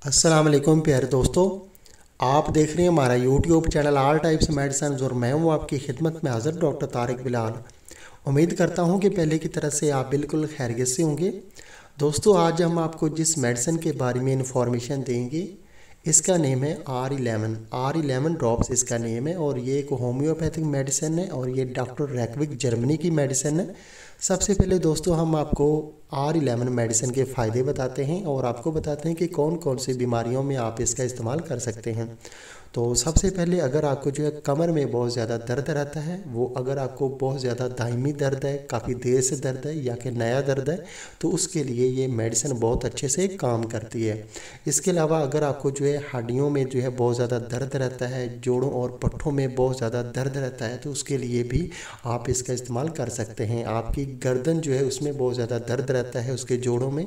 अस्सलाम वालेकुम प्यारे दोस्तों। आप देख रहे हैं हमारा YouTube channel all types medicine और मैं हूं आपकी खिदमत में हाज़िर डॉक्टर तारिक बिलाल। उम्मीद करता हूं कि पहले की तरह से आप बिल्कुल खैरियत से होंगे। दोस्तों, आज हम आपको जिस मेडिसिन के बारे में इंफॉर्मेशन देंगे इसका नेम है R11 ड्रॉप्स इसका नेम है और ये एक होम्योपैथिक मेडिसिन है और ये डॉक्टर रैकविक जर्मनी की मेडिसिन है। सबसे पहले दोस्तों हम आपको R11 मेडिसिन के फ़ायदे बताते हैं और आपको बताते हैं कि कौन कौन सी बीमारियों में आप इसका इस्तेमाल कर सकते हैं। तो सबसे पहले अगर आपको जो है कमर में बहुत ज़्यादा दर्द रहता है, वो अगर आपको बहुत ज़्यादा दायमी दर्द है, काफ़ी देर से दर्द है या कि नया दर्द है, तो उसके लिए ये मेडिसिन बहुत अच्छे से काम करती है। इसके अलावा अगर आपको जो है हड्डियों में जो है बहुत ज़्यादा दर्द रहता है, जोड़ों और पट्ठों में बहुत ज़्यादा दर्द रहता है, तो उसके लिए भी आप इसका इस्तेमाल कर सकते हैं। आपकी गर्दन जो है उसमें बहुत ज़्यादा दर्द रहता है उसके जोड़ों में,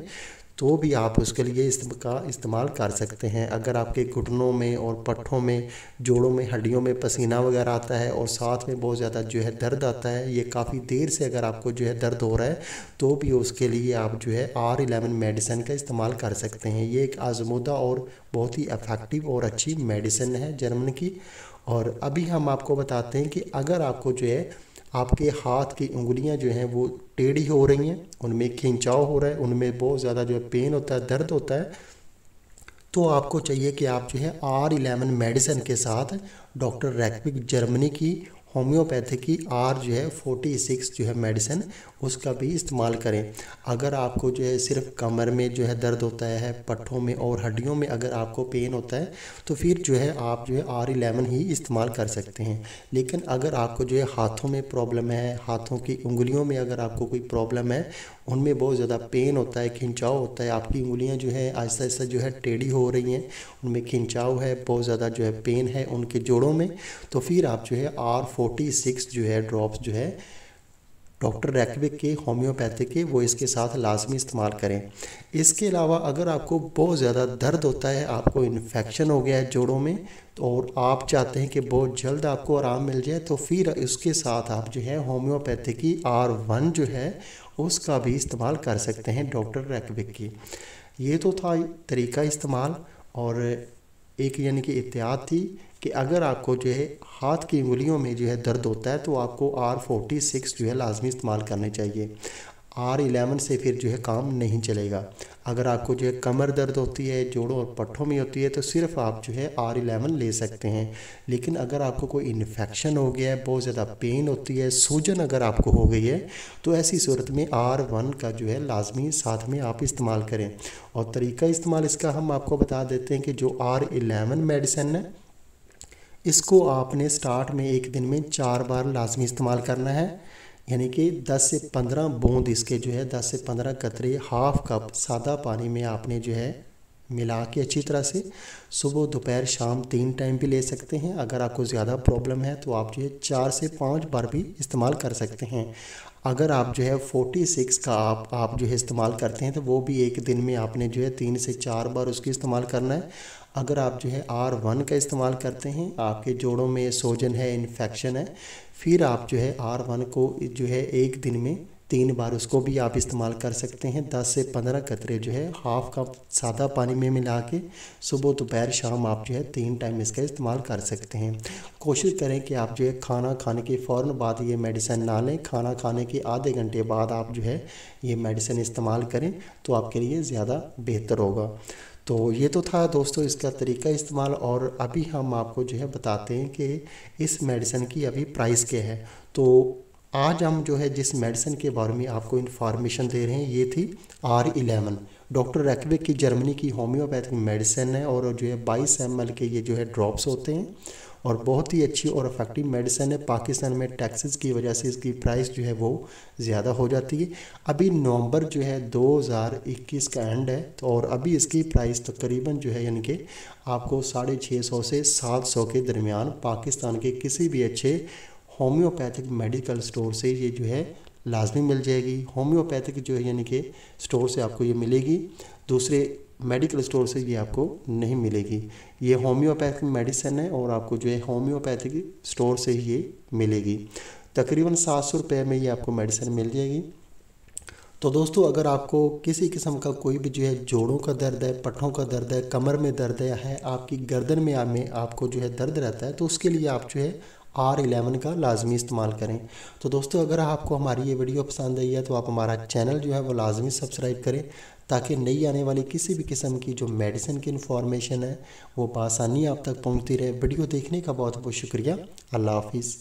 तो भी आप उसके लिए इसका इस्तेमाल कर सकते हैं। अगर आपके घुटनों में और पट्ठों में, जोड़ों में, हड्डियों में पसीना वगैरह आता है और साथ में बहुत ज़्यादा जो है दर्द आता है, ये काफ़ी देर से अगर आपको जो है दर्द हो रहा है, तो भी उसके लिए आप जो है R11 मेडिसिन का इस्तेमाल कर सकते हैं। ये एक आजमूदा और बहुत ही इफ़ेक्टिव और अच्छी मेडिसिन है जर्मन की। और अभी हम आपको बताते हैं कि अगर आपको जो है आपके हाथ की उंगलियां जो हैं वो टेढ़ी हो रही हैं, उनमें खिंचाव हो रहा है, उनमें बहुत ज़्यादा जो है पेन होता है, दर्द होता है, तो आपको चाहिए कि आप जो है R11 मेडिसिन के साथ डॉक्टर रैकविक जर्मनी की होम्योपैथी की R46 जो है मेडिसिन, उसका भी इस्तेमाल करें। अगर आपको जो है सिर्फ कमर में जो है दर्द होता है, पट्ठों में और हड्डियों में अगर आपको पेन होता है, तो फिर जो है आप जो है R11 ही इस्तेमाल कर सकते हैं। लेकिन अगर आपको जो है हाथों में प्रॉब्लम है, हाथों की उंगलियों में अगर आपको कोई प्रॉब्लम है, उनमें बहुत ज़्यादा पेन होता है, खिंचाव होता है, आपकी उंगलियां जो है आहिस्ता आहिस्ता जो है टेढ़ी हो रही हैं, उनमें खिंचाव है, बहुत ज़्यादा जो है पेन है उनके जोड़ों में, तो फिर आप जो है R46 जो है ड्रॉप्स जो है डॉक्टर रैकविक के होम्योपैथी के, वो इसके साथ लाजमी इस्तेमाल करें। इसके अलावा अगर आपको बहुत ज़्यादा दर्द होता है, आपको इन्फेक्शन हो गया है जोड़ों में, तो और आप चाहते हैं कि बहुत जल्द आपको आराम मिल जाए, तो फिर उसके साथ आप जो है होम्योपैथी की R1 जो है उसका भी इस्तेमाल कर सकते हैं डॉक्टर रैकविक की। ये तो था तरीका इस्तेमाल। और एक यानी कि एहतियात थी कि अगर आपको जो है हाथ की उंगलियों में जो है दर्द होता है, तो आपको R46 जो है लाजमी इस्तेमाल करने चाहिए। R11 से फिर जो है काम नहीं चलेगा। अगर आपको जो है कमर दर्द होती है, जोड़ों और पट्ठों में होती है, तो सिर्फ आप जो है R11 ले सकते हैं। लेकिन अगर आपको कोई इन्फेक्शन हो गया है, बहुत ज़्यादा पेन होती है, सूजन अगर आपको हो गई है, तो ऐसी सूरत में R1 का जो है लाजमी साथ में आप इस्तेमाल करें। और तरीका इस्तेमाल इसका हम आपको बता देते हैं कि जो R11 मेडिसिन है, इसको आपने स्टार्ट में एक दिन में 4 बार लाजमी इस्तेमाल करना है। यानी कि 10 से 15 बूंद इसके जो है 10 से 15 कतरे हाफ कप सादा पानी में आपने जो है मिला के अच्छी तरह से सुबह दोपहर शाम 3 टाइम भी ले सकते हैं। अगर आपको ज़्यादा प्रॉब्लम है तो आप जो है 4 से 5 बार भी इस्तेमाल कर सकते हैं। अगर आप जो है 46 का आप जो है इस्तेमाल करते हैं, तो वो भी एक दिन में आपने जो है 3 से 4 बार उसकी इस्तेमाल करना है। अगर आप जो है R1 का इस्तेमाल करते हैं, आपके जोड़ों में सोजन है, इन्फेक्शन है, फिर आप जो है R1 को जो है एक दिन में 3 बार उसको भी आप इस्तेमाल कर सकते हैं। 10 से 15 कतरे जो है हाफ कप सादा पानी में मिला के सुबह दोपहर शाम आप जो है 3 टाइम इसका इस्तेमाल कर सकते हैं। कोशिश करें कि आप जो है खाना खाने के फ़ौरन बाद ये मेडिसिन ना लें। खाना खाने के आधे घंटे बाद आप जो है ये मेडिसिन इस्तेमाल करें, तो आपके लिए ज़्यादा बेहतर होगा। तो ये तो था दोस्तों इसका तरीका इस्तेमाल। और अभी हम आपको जो है बताते हैं कि इस मेडिसिन की अभी प्राइस क्या है। तो आज हम जो है जिस मेडिसिन के बारे में आपको इन्फॉर्मेशन दे रहे हैं, ये थी R11 डॉक्टर रैकविक की जर्मनी की होम्योपैथिक मेडिसिन है। और जो है 22 ml के ये जो है ड्रॉप्स होते हैं और बहुत ही अच्छी और इफेक्टिव मेडिसिन है। पाकिस्तान में टैक्सेस की वजह से इसकी प्राइस जो है वो ज़्यादा हो जाती है। अभी नवंबर जो है 2021 का एंड है, तो और अभी इसकी प्राइस तकरीबन जो है यानी कि आपको 650 से 700 के दरमियान पाकिस्तान के किसी भी अच्छे होम्योपैथिक मेडिकल स्टोर से ये जो है लाजमी मिल जाएगी। होम्योपैथिक जो है यानी कि स्टोर से आपको ये मिलेगी, दूसरे मेडिकल स्टोर से ये आपको नहीं मिलेगी। ये होम्योपैथिक मेडिसिन है और आपको जो है होम्योपैथिक स्टोर से ही ये मिलेगी। तकरीबन 700 रुपये में ये आपको मेडिसिन मिल जाएगी। तो दोस्तों अगर आपको किसी किस्म का कोई भी जो है जोड़ों का दर्द है, पट्ठों का दर्द है, कमर में दर्द है, आपकी गर्दन में आपको जो है दर्द रहता है, तो उसके लिए आप जो है R11 का लाजमी इस्तेमाल करें। तो दोस्तों अगर आपको हमारी ये वीडियो पसंद आई है तो आप हमारा चैनल जो है वो लाजमी सब्सक्राइब करें, ताकि नई आने वाली किसी भी किस्म की जो मेडिसिन की इन्फॉर्मेशन है वो बआसानी आप तक पहुंचती रहे। वीडियो देखने का बहुत बहुत शुक्रिया। अल्लाह हाफिज़।